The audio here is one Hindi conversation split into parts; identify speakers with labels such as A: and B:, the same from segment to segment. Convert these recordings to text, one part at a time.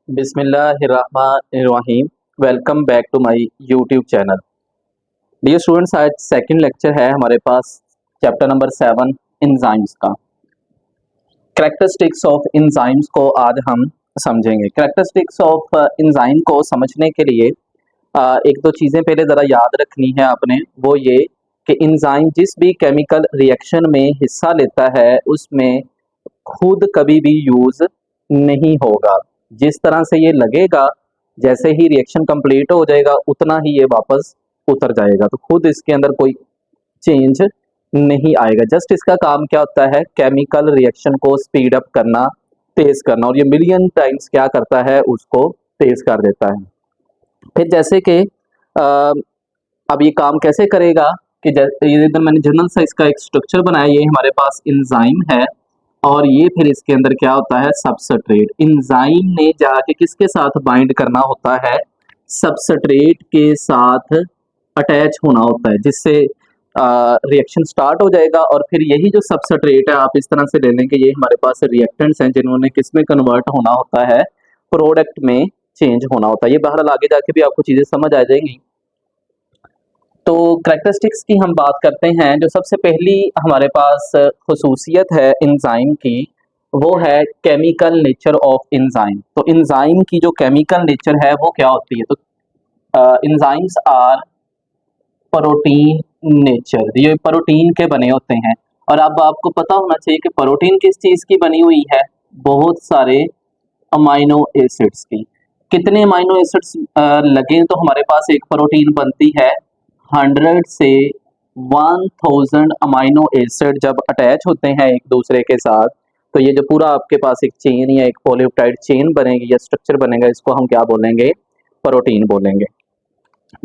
A: बिस्मिल्लाहिर्रहमानिर्रहीम। Welcome back to my YouTube channel. Dear students, आज सेकंड लेक्चर है हमारे पास चैप्टर नंबर 7 एंजाइम्स का। कैरेक्टरिस्टिक्स ऑफ एंजाइम्स को आज हम समझेंगे। कैरेक्टरिस्टिक्स ऑफ एंजाइम को समझने के लिए एक दो चीज़ें पहले ज़रा याद रखनी है आपने। वो ये कि एंजाइम जिस भी केमिकल रिएक्शन में हिस्सा लेता है उसमें खुद कभी भी यूज़ नहीं होगा। जिस तरह से ये लगेगा, जैसे ही रिएक्शन कंप्लीट हो जाएगा उतना ही ये वापस उतर जाएगा, तो खुद इसके अंदर कोई चेंज नहीं आएगा। जस्ट इसका काम क्या होता है, केमिकल रिएक्शन को स्पीड अप करना, तेज करना, और ये मिलियन टाइम्स क्या करता है, उसको तेज कर देता है। फिर जैसे कि अब ये काम कैसे करेगा कि ये इधर मैंने जनरल सा इसका एक स्ट्रक्चर बनाया। ये हमारे पास एंजाइम है और ये फिर इसके अंदर क्या होता है, सबस्ट्रेट। एंजाइम ने जाके किसके साथ बाइंड करना होता है, सबस्ट्रेट के साथ अटैच होना होता है, जिससे रिएक्शन स्टार्ट हो जाएगा। और फिर यही जो सबस्ट्रेट है, आप इस तरह से ले लें कि ये हमारे पास रिएक्टेंट्स हैं जिन्होंने किस में कन्वर्ट होना होता है, प्रोडक्ट में चेंज होना होता है। ये बहरहाल आगे जाके भी आपको चीज़ें समझ आ जाएंगी। तो कैरेक्टरिस्टिक्स की हम बात करते हैं। जो सबसे पहली हमारे पास खसूसियत है एंजाइम की, वो है केमिकल नेचर ऑफ एंजाइम। तो एंजाइम की जो केमिकल नेचर है वो क्या होती है, तो एंजाइम्स आर प्रोटीन नेचर, ये प्रोटीन के बने होते हैं। और अब आपको पता होना चाहिए कि प्रोटीन किस चीज़ की बनी हुई है, बहुत सारे अमाइनो एसिड्स की। कितने अमाइनो एसिड्स लगे तो हमारे पास एक प्रोटीन बनती है, 100 से 1000 अमाइनो एसिड जब अटैच होते हैं एक दूसरे के साथ, तो ये जो पूरा आपके पास एक चेन या एक पॉलीपेप्टाइड चेन बनेगी या स्ट्रक्चर बनेगा, इसको हम क्या बोलेंगे, प्रोटीन बोलेंगे।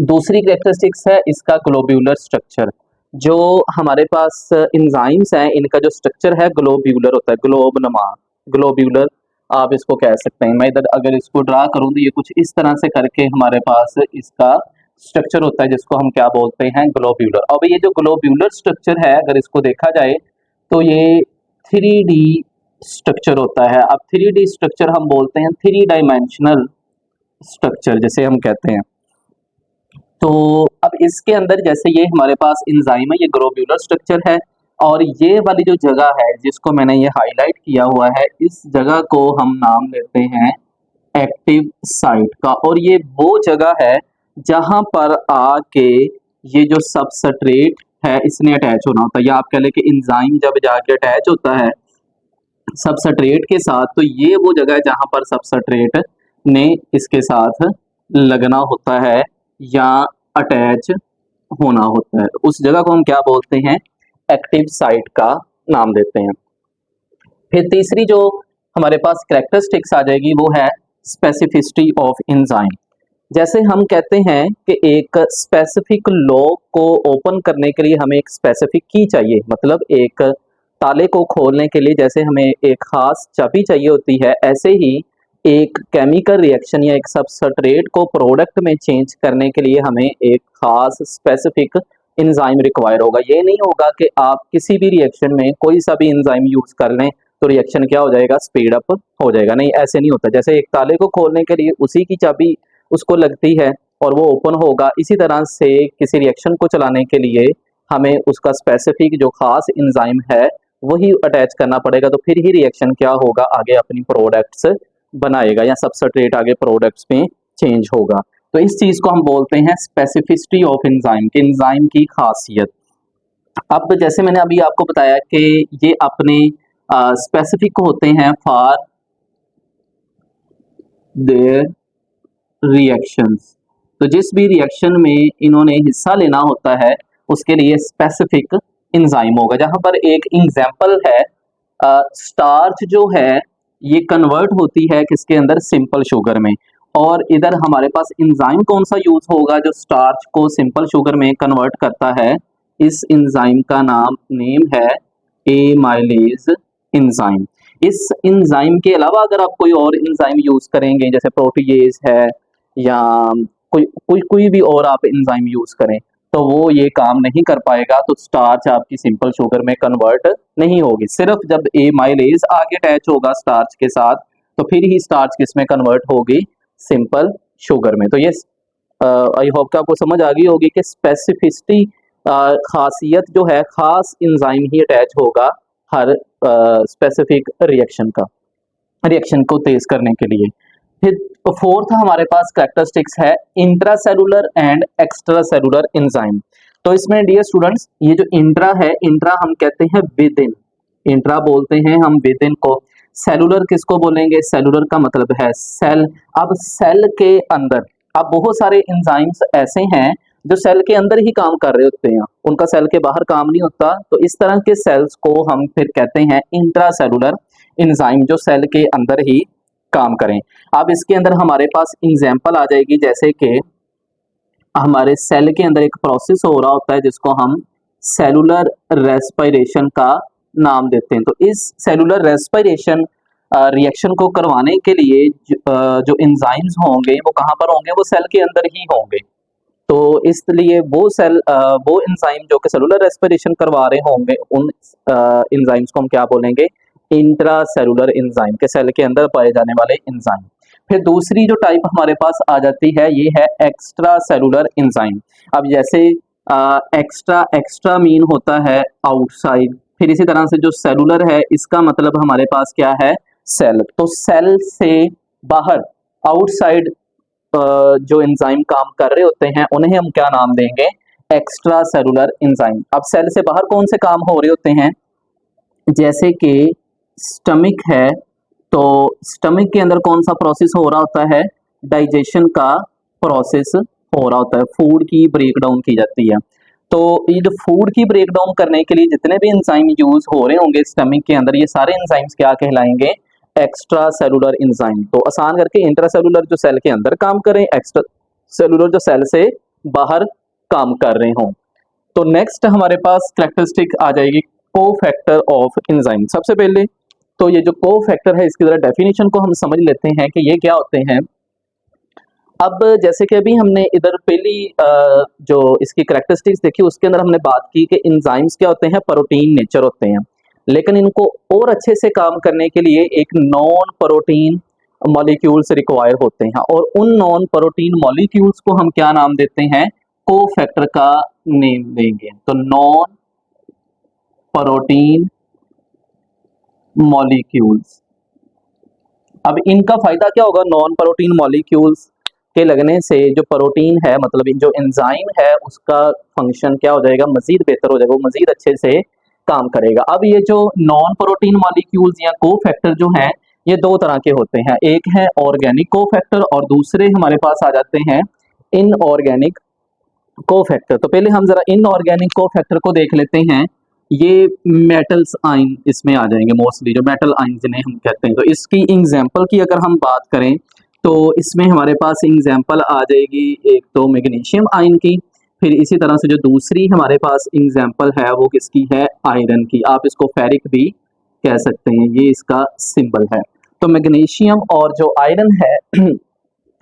A: दूसरी कैरेक्टरिस्टिक्स है इसका ग्लोब्यूलर स्ट्रक्चर। जो हमारे पास एंजाइम्स हैं, इनका जो स्ट्रक्चर है ग्लोब्यूलर होता है, ग्लोब नमा, ग्लोब्यूलर आप इसको कह सकते हैं। मैं इधर अगर इसको ड्रा करूं तो ये कुछ इस तरह से करके हमारे पास इसका स्ट्रक्चर होता है, जिसको हम क्या बोलते हैं, ग्लोब्यूलर। अब ये जो ग्लोब्यूलर स्ट्रक्चर है, अगर इसको देखा जाए तो ये 3D स्ट्रक्चर होता है। अब 3D स्ट्रक्चर हम बोलते हैं 3 डायमेंशनल स्ट्रक्चर जिसे हम कहते हैं। तो अब इसके अंदर जैसे ये हमारे पास एंजाइम है, ये ग्लोब्यूलर स्ट्रक्चर है, और ये वाली जो जगह है जिसको मैंने ये हाईलाइट किया हुआ है, इस जगह को हम नाम देते हैं एक्टिव साइट का। और ये वो जगह है जहां पर आके ये जो सबस्ट्रेट है इसने अटैच होना होता है, या आप कह लें कि एंजाइम जब जाके अटैच होता है सबस्ट्रेट के साथ, तो ये वो जगह है जहां पर सबस्ट्रेट ने इसके साथ लगना होता है या अटैच होना होता है। उस जगह को हम क्या बोलते हैं, एक्टिव साइट का नाम देते हैं। फिर तीसरी जो हमारे पास कैरेक्टरिस्टिक्स आ जाएगी वो है स्पेसिफिसिटी ऑफ एंजाइम। जैसे हम कहते हैं कि एक स्पेसिफिक लॉक को ओपन करने के लिए हमें एक स्पेसिफिक की चाहिए, मतलब एक ताले को खोलने के लिए जैसे हमें एक खास चाबी चाहिए होती है, ऐसे ही एक केमिकल रिएक्शन या एक सबस्ट्रेट को प्रोडक्ट में चेंज करने के लिए हमें एक खास स्पेसिफिक एंजाइम रिक्वायर होगा। ये नहीं होगा कि आप किसी भी रिएक्शन में कोई सा भी एंजाइम यूज कर लें तो रिएक्शन क्या हो जाएगा, स्पीड अप हो जाएगा। नहीं, ऐसे नहीं होता। जैसे एक ताले को खोलने के लिए उसी की चाबी उसको लगती है और वो ओपन होगा, इसी तरह से किसी रिएक्शन को चलाने के लिए हमें उसका स्पेसिफिक जो खास एंजाइम है वही अटैच करना पड़ेगा, तो फिर ही रिएक्शन क्या होगा, आगे अपनी प्रोडक्ट्स बनाएगा या सबस्ट्रेट आगे प्रोडक्ट्स में चेंज होगा। तो इस चीज को हम बोलते हैं स्पेसिफिसिटी ऑफ एंजाइम, कि एंजाइम की खासियत। अब जैसे मैंने अभी आपको बताया कि ये अपने स्पेसिफिक होते हैं फॉर देयर रिएक्शंस। तो जिस भी रिएक्शन में इन्होंने हिस्सा लेना होता है उसके लिए स्पेसिफिक एंजाइम होगा। जहां पर एक एग्जांपल है, स्टार्च जो है ये कन्वर्ट होती है किसके अंदर, सिंपल शुगर में। और इधर हमारे पास एंजाइम कौन सा यूज होगा जो स्टार्च को सिंपल शुगर में कन्वर्ट करता है, इस एंजाइम का नेम है एमाइलेज एंजाइम। इस एंजाइम के अलावा अगर आप कोई और एंजाइम यूज करेंगे, जैसे प्रोटीएज है या कोई भी और आप एंजाइम यूज करें, तो वो ये काम नहीं कर पाएगा, तो स्टार्च आपकी सिंपल शुगर में कन्वर्ट नहीं होगी। सिर्फ जब एमाइलेज आगे अटैच होगा स्टार्च के साथ, तो फिर ही स्टार्च किस में कन्वर्ट होगी, सिंपल शुगर में। तो ये आई होप कि आपको समझ आ गई होगी कि स्पेसिफिसिटी खासियत जो है, खास इंजाइम ही अटैच होगा हर स्पेसिफिक रिएक्शन का, रिएक्शन को तेज करने के लिए। फिर फोर्थ हमारे पास कैरेक्टरिस्टिक्स है intracellular and extra cellular enzyme. तो इसमें डियर स्टूडेंट्स, ये जो इंट्रा है, इंट्रा हम कहते हैं विद इन, इंट्रा बोलते हैं हम विद इन को। सेलुलर किसको बोलेंगे, सेलुलर का मतलब है सेल। अब सेल के अंदर, अब बहुत सारे एंजाइम्स ऐसे हैं जो सेल के अंदर ही काम कर रहे होते हैं, उनका सेल के बाहर काम नहीं होता। तो इस तरह के सेल्स को हम फिर कहते हैं इंट्रासेलुलर एंजाइम, जो सेल के अंदर ही काम करें। अब इसके अंदर हमारे पास एग्जांपल आ जाएगी, जैसे कि हमारे सेल के अंदर एक प्रोसेस हो रहा होता है जिसको हम सेलुलर रेस्पिरेशन का नाम देते हैं। तो इस सेलुलर रेस्पिरेशन रिएक्शन को करवाने के लिए जो एंजाइम्स होंगे वो कहाँ पर होंगे, वो सेल के अंदर ही होंगे। तो इसलिए वो एंजाइम जो कि सेलुलर रेस्पिरेशन करवा रहे होंगे, उन एंजाइम्स को हम क्या बोलेंगे, इंट्रा सेलुलर एंजाइम, के सेल के अंदर पाए जाने वाले एंजाइम। फिर दूसरी जो टाइप हमारे पास आ जाती है, ये है एक्स्ट्रा सेलुलर एंजाइम। अब जैसे एक्स्ट्रा, एक्स्ट्रा मीन होता है आउटसाइड, फिर इसी तरह से जो सेलुलर है इसका मतलब हमारे पास क्या है, सेल। तो सेल से बाहर, आउटसाइड जो एंजाइम काम कर रहे होते हैं उन्हें हम क्या नाम देंगे, एक्स्ट्रा सेलुलर एंजाइम। अब सेल से बाहर कौन से काम हो रहे होते हैं, जैसे कि स्टमक है, तो स्टमक के अंदर कौन सा प्रोसेस हो रहा होता है, डाइजेशन का प्रोसेस हो रहा होता है, फूड की ब्रेक डाउन की जाती है। तो ये जो फूड की ब्रेक डाउन करने के लिए जितने भी एंजाइम यूज हो रहे होंगे स्टमक के अंदर, ये सारे एंजाइम्स क्या कहलाएंगे, एक्स्ट्रा सेलुलर एंजाइम। तो आसान करके इंट्रासेलुलर जो सेल के अंदर काम करें, एक्स्ट्रा सेलुलर जो सेल से बाहर काम कर रहे हों। तो नेक्स्ट हमारे पास कैरेक्टरिस्टिक आ जाएगी कोफैक्टर ऑफ एंजाइम। सबसे पहले तो ये जो कोफैक्टर है, इसकी जरा डेफिनेशन को हम समझ लेते हैं कि ये क्या होते हैं। अब जैसे कि अभी हमने इधर पहली जो इसकी कैरेक्टरिस्टिक्स देखी, उसके अंदर हमने बात की कि एंजाइम्स क्या होते हैं, प्रोटीन नेचर होते हैं, लेकिन इनको और अच्छे से काम करने के लिए एक नॉन प्रोटीन मॉलिक्यूल्स रिक्वायर होते हैं, और उन नॉन प्रोटीन मॉलिक्यूल्स को हम क्या नाम देते हैं, कोफैक्टर का नेम देंगे। तो नॉन प्रोटीन मॉलिक्यूल्स, अब इनका फायदा क्या होगा, नॉन प्रोटीन मॉलिक्यूल्स के लगने से जो प्रोटीन है, मतलब जो एंजाइम है, उसका फंक्शन क्या हो जाएगा, मजीद बेहतर हो जाएगा, वो मजीद अच्छे से काम करेगा। अब ये जो नॉन प्रोटीन मॉलिक्यूल्स या कोफैक्टर जो हैं, ये दो तरह के होते हैं, एक है ऑर्गेनिक कोफैक्टर और दूसरे हमारे पास आ जाते हैं इनऑर्गेनिक कोफैक्टर। तो पहले हम जरा इनऑर्गेनिक कोफैक्टर को देख लेते हैं। ये मेटल्स आयन इसमें आ जाएंगे, मोस्टली जो मेटल आयन जिन्हें हम कहते हैं। तो इसकी एग्जांपल की अगर हम बात करें तो इसमें हमारे पास एग्जांपल आ जाएगी, एक तो मैग्नीशियम आयन की, फिर इसी तरह से जो दूसरी हमारे पास एग्जांपल है वो किसकी है, आयरन की। आप इसको फेरिक भी कह सकते हैं, ये इसका सिंबल है। तो मैग्नीशियम और जो आयरन है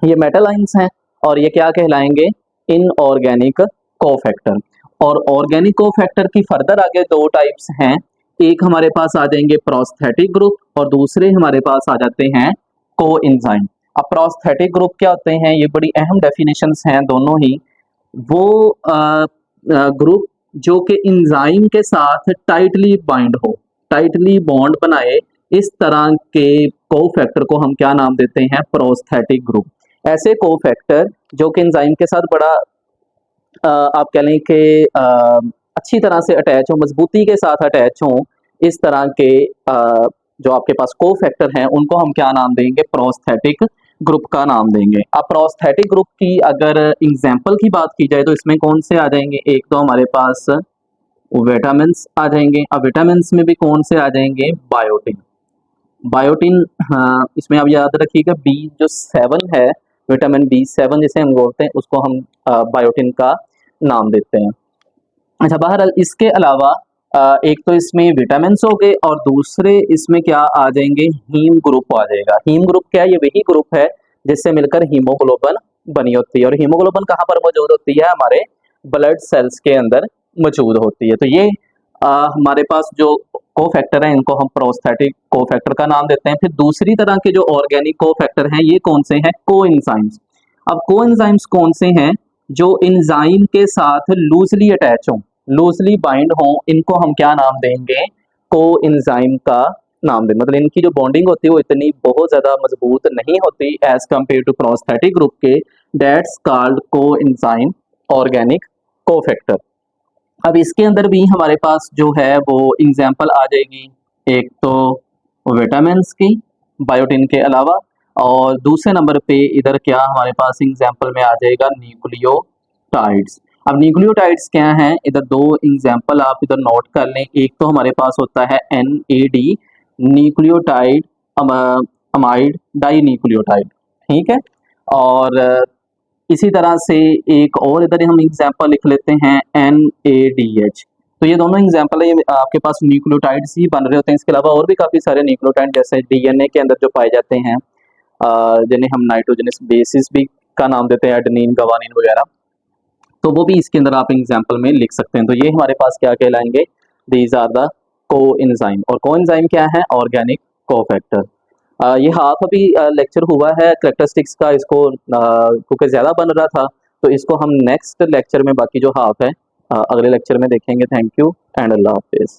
A: ये मेटल आयन्स हैं, और ये क्या कहलाएंगे, इनऑर्गेनिक कोफैक्टर। और ऑर्गेनिक कोफैक्टर की फर्दर आगे दो टाइप्स हैं, एक हमारे पास आ जाएंगे प्रोस्थेटिक ग्रुप और दूसरे हमारे पास आ जाते हैं कोएंजाइम। अब प्रोस्थेटिक ग्रुप क्या होते हैं, ये बड़ी अहम डेफिनेशंस हैं दोनों ही। वो ग्रुप जो कि एंजाइम के साथ टाइटली बाइंड हो, टाइटली बॉन्ड बनाए, इस तरह के कोफैक्टर को हम क्या नाम देते हैं, प्रोस्थेटिक ग्रुप। ऐसे कोफैक्टर जो कि एंजाइम के साथ बड़ा आप कह लें कि अच्छी तरह से अटैच हो, मजबूती के साथ अटैच हो, इस तरह के जो आपके पास कोफैक्टर हैं उनको हम क्या नाम देंगे, प्रोस्थेटिक ग्रुप का नाम देंगे। अब प्रोस्थेटिक ग्रुप की अगर एग्जांपल की बात की जाए तो इसमें कौन से आ जाएंगे, एक तो हमारे पास विटामिन आ जाएंगे। अब विटामिन में भी कौन से आ जाएंगे, बायोटिन। बायोटिन, हाँ, इसमें आप याद रखिएगा B7 है, विटामिन B7 जिसे हम बोलते हैं, उसको हम बायोटिन का नाम देते हैं। अच्छा, बहरहाल इसके अलावा एक तो इसमें विटामिन हो गए और दूसरे इसमें क्या आ जाएंगे, हीम ग्रुप आ जाएगा। हीम ग्रुप क्या है, ये वही ग्रुप है जिससे मिलकर हीमोग्लोबिन बनी होती है, और हीमोग्लोबिन कहाँ पर मौजूद होती है, हमारे ब्लड सेल्स के अंदर मौजूद होती है। तो ये हमारे पास जो कोफैक्टर हैं इनको हम प्रोस्थेटिक कोफैक्टर का नाम देते हैं। फिर दूसरी तरह के जो ऑर्गेनिक कोफैक्टर हैं ये कौन से हैं? कोएंजाइम्स। अब कोएंजाइम्स कौन से हैं? जो एंजाइम के साथ लूजली अटैच हों, लूजली बाइंड हों, इनको हम क्या नाम देंगे? कोएंजाइम का नाम दें। मतलब इनकी जो बॉन्डिंग होती है वो इतनी बहुत ज़्यादा मजबूत नहीं होती as compare to prosthetic group के। That's called coenzyme organic cofactor. अब इसके अंदर भी हमारे पास जो है वो एग्जाम्पल आ जाएगी, एक तो विटामिन्स की बायोटिन के अलावा, और दूसरे नंबर पे इधर क्या हमारे पास एग्जाम्पल में आ जाएगा? न्यूक्लियोटाइड्स। अब न्यूक्लियोटाइड्स क्या हैं? इधर दो एग्जाम्पल आप इधर नोट कर लें। एक तो हमारे पास होता है NAD nucleotide amide dinucleotide, ठीक है। और इसी तरह से एक और इधर हम एग्जाम्पल लिख लेते हैं NADH। तो ये दोनों एग्जाम्पल है, ये आपके पास न्यूक्लियोटाइड्स ही बन रहे होते हैं। इसके अलावा और भी काफ़ी सारे न्यूक्लियोटाइड जैसे DNA के अंदर जो पाए जाते हैं, जिन्हें हम नाइट्रोजनस बेसिस भी का नाम देते हैं, एडेनिन गवानीन वगैरह, तो वो भी इसके अंदर आप एग्जाम्पल में लिख सकते हैं। तो ये हमारे पास क्या कहलाएंगे? These are the coenzyme. और कोएंजाइम क्या है? Organic cofactor. ये हाफ अभी लेक्चर हुआ है कैरेक्टरिस्टिक्स का, इसको क्योंकि ज़्यादा बन रहा था तो इसको हम नेक्स्ट लेक्चर में बाकी जो हाफ है अगले लेक्चर में देखेंगे। थैंक यू एंड अल्लाह हाफिज़।